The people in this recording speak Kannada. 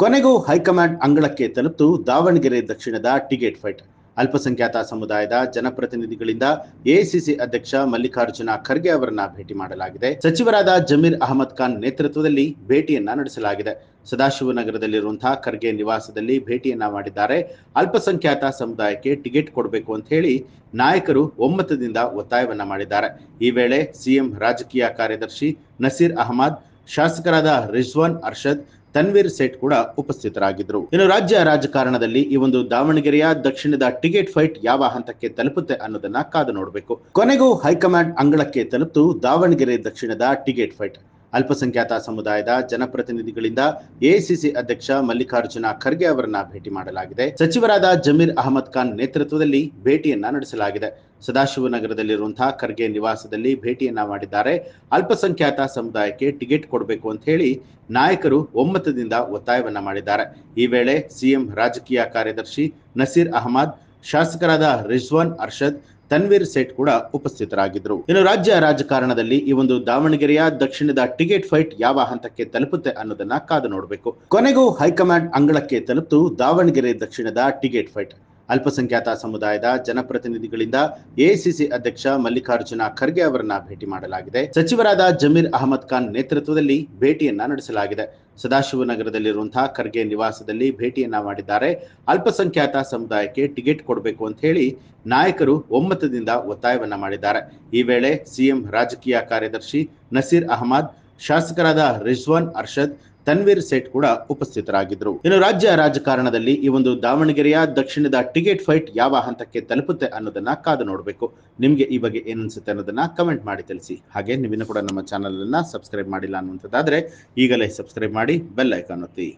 ಕೊನೆಗೂ ಹೈಕಮಾಂಡ್ ಅಂಗಳಕ್ಕೆ ತಲುಪಿತು ದಾವಣಗೆರೆ ದಕ್ಷಿಣದ ಟಿಕೆಟ್ ಫೈಟ್. ಅಲ್ಪಸಂಖ್ಯಾತ ಸಮುದಾಯದ ಜನಪ್ರತಿನಿಧಿಗಳಿಂದ ಎಐಸಿಸಿ ಅಧ್ಯಕ್ಷ ಮಲ್ಲಿಕಾರ್ಜುನ ಖರ್ಗೆ ಅವರನ್ನ ಭೇಟಿ ಮಾಡಲಾಗಿದೆ. ಸಚಿವರಾದ ಜಮೀರ್ ಅಹಮದ್ ಖಾನ್ ನೇತೃತ್ವದಲ್ಲಿ ಭೇಟಿಯನ್ನ ನಡೆಸಲಾಗಿದೆ. ಸದಾಶಿವನಗರದಲ್ಲಿರುವಂತಹ ಖರ್ಗೆ ನಿವಾಸದಲ್ಲಿ ಭೇಟಿಯನ್ನ ಮಾಡಿದ್ದಾರೆ. ಅಲ್ಪಸಂಖ್ಯಾತ ಸಮುದಾಯಕ್ಕೆ ಟಿಕೆಟ್ ಕೊಡಬೇಕು ಅಂತ ಹೇಳಿ ನಾಯಕರು ಒಮ್ಮತದಿಂದ ಒತ್ತಾಯವನ್ನ ಮಾಡಿದ್ದಾರೆ. ಈ ವೇಳೆ ಸಿಎಂ ರಾಜಕೀಯ ಕಾರ್ಯದರ್ಶಿ ನಸೀರ್ ಅಹಮದ್, ಶಾಸಕರಾದ ರಿಜ್ವಾನ್ ಅರ್ಷದ್, ತನ್ವೀರ್ ಸೇಠ್ ಕೂಡ ಉಪಸ್ಥಿತರಾಗಿದ್ದರು. ಇನ್ನು ರಾಜ್ಯ ರಾಜಕಾರಣದಲ್ಲಿ ಈ ಒಂದು ದಾವಣಗೆರೆಯ ದಕ್ಷಿಣದ ಟಿಕೆಟ್ ಫೈಟ್ ಯಾವ ಹಂತಕ್ಕೆ ತಲುಪುತ್ತೆ ಅನ್ನೋದನ್ನ ಕಾದು ನೋಡಬೇಕು. ಕೊನೆಗೂ ಹೈಕಮಾಂಡ್ ಅಂಗಳಕ್ಕೆ ತಲುಪಿತು ದಾವಣಗೆರೆ ದಕ್ಷಿಣದ ಟಿಕೆಟ್ ಫೈಟ್. ಅಲ್ಪಸಂಖ್ಯಾತ ಸಮುದಾಯದ ಜನಪ್ರತಿನಿಧಿಗಳಿಂದ ಎಐಸಿಸಿ ಅಧ್ಯಕ್ಷ ಮಲ್ಲಿಕಾರ್ಜುನ ಖರ್ಗೆ ಅವರನ್ನ ಭೇಟಿ ಮಾಡಲಾಗಿದೆ. ಸಚಿವರಾದ ಜಮೀರ್ ಅಹಮದ್ ಖಾನ್ ನೇತೃತ್ವದಲ್ಲಿ ಭೇಟಿಯನ್ನ ನಡೆಸಲಾಗಿದೆ. ಸದಾಶಿವನಗರದಲ್ಲಿರುವಂತಹ ಖರ್ಗೆ ನಿವಾಸದಲ್ಲಿ ಭೇಟಿಯನ್ನ ಮಾಡಿದ್ದಾರೆ. ಅಲ್ಪಸಂಖ್ಯಾತ ಸಮುದಾಯಕ್ಕೆ ಟಿಕೆಟ್ ಕೊಡಬೇಕು ಅಂತ ಹೇಳಿ ನಾಯಕರು ಒಮ್ಮತದಿಂದ ಒತ್ತಾಯವನ್ನ ಮಾಡಿದ್ದಾರೆ. ಈ ವೇಳೆ ಸಿಎಂ ರಾಜಕೀಯ ಕಾರ್ಯದರ್ಶಿ ನಸೀರ್ ಅಹಮದ್, ಶಾಸಕರಾದ ರಿಜ್ವಾನ್ ಅರ್ಷದ್, ತನ್ವೀರ್ ಸೇಠ್ ಕೂಡ ಉಪಸ್ಥಿತರಾಗಿದ್ದರು. ಇನ್ನು ರಾಜ್ಯ ರಾಜಕಾರಣದಲ್ಲಿ ಈ ಒಂದು ದಾವಣಗೆರೆಯ ದಕ್ಷಿಣದ ಟಿಕೆಟ್ ಫೈಟ್ ಯಾವ ಹಂತಕ್ಕೆ ತಲುಪುತ್ತೆ ಅನ್ನೋದನ್ನ ಕಾದು ನೋಡಬೇಕು. ಕೊನೆಗೂ ಹೈಕಮಾಂಡ್ ಅಂಗಳಕ್ಕೆ ತಲುಪಿತು ದಾವಣಗೆರೆ ದಕ್ಷಿಣದ ಟಿಕೆಟ್ ಫೈಟ್. ಅಲ್ಪಸಂಖ್ಯಾತ ಸಮುದಾಯದ ಜನಪ್ರತಿನಿಧಿಗಳಿಂದ ಎಐಸಿಸಿ ಅಧ್ಯಕ್ಷ ಮಲ್ಲಿಕಾರ್ಜುನ ಖರ್ಗೆ ಅವರನ್ನ ಭೇಟಿ ಮಾಡಲಾಗಿದೆ. ಸಚಿವರಾದ ಜಮೀರ್ ಅಹಮದ್ ಖಾನ್ ನೇತೃತ್ವದಲ್ಲಿ ಭೇಟಿಯನ್ನ ನಡೆಸಲಾಗಿದೆ. ಸದಾಶಿವನಗರದಲ್ಲಿರುವಂತಹ ಖರ್ಗೆ ನಿವಾಸದಲ್ಲಿ ಭೇಟಿಯನ್ನ ಮಾಡಿದ್ದಾರೆ. ಅಲ್ಪಸಂಖ್ಯಾತ ಸಮುದಾಯಕ್ಕೆ ಟಿಕೆಟ್ ಕೊಡಬೇಕು ಅಂತ ಹೇಳಿ ನಾಯಕರು ಒಮ್ಮತದಿಂದ ಒತ್ತಾಯವನ್ನ ಮಾಡಿದ್ದಾರೆ. ಈ ವೇಳೆ ಸಿಎಂ ರಾಜಕೀಯ ಕಾರ್ಯದರ್ಶಿ ನಸೀರ್ ಅಹಮದ್, ಶಾಸಕರಾದ ರಿಜ್ವಾನ್ ಅರ್ಷದ್, ತನ್ವೀರ್ ಸೇಠ್ ಕೂಡ ಉಪಸ್ಥಿತರಾಗಿದ್ದರು. ಇನ್ನು ರಾಜ್ಯ ರಾಜಕಾರಣದಲ್ಲಿ ಈ ಒಂದು ದಾವಣಗೆರೆಯ ದಕ್ಷಿಣದ ಟಿಕೆಟ್ ಫೈಟ್ ಯಾವ ಹಂತಕ್ಕೆ ತಲುಪುತ್ತೆ ಅನ್ನೋದನ್ನ ಕಾದು ನೋಡಬೇಕು. ನಿಮ್ಗೆ ಈ ಬಗ್ಗೆ ಏನನ್ಸುತ್ತೆ ಅನ್ನೋದನ್ನ ಕಮೆಂಟ್ ಮಾಡಿ ತಿಳಿಸಿ. ಹಾಗೆ ನೀವಿನ್ನೂ ಕೂಡ ನಮ್ಮ ಚಾನಲ್ ಅನ್ನ ಸಬ್ಸ್ಕ್ರೈಬ್ ಮಾಡಿಲ್ಲ ಅನ್ನುವಂಥದ್ದಾದ್ರೆ ಈಗಲೇ ಸಬ್ಸ್ಕ್ರೈಬ್ ಮಾಡಿ, ಬೆಲ್ ಐಕಾನ್ ಒತ್ತಿ.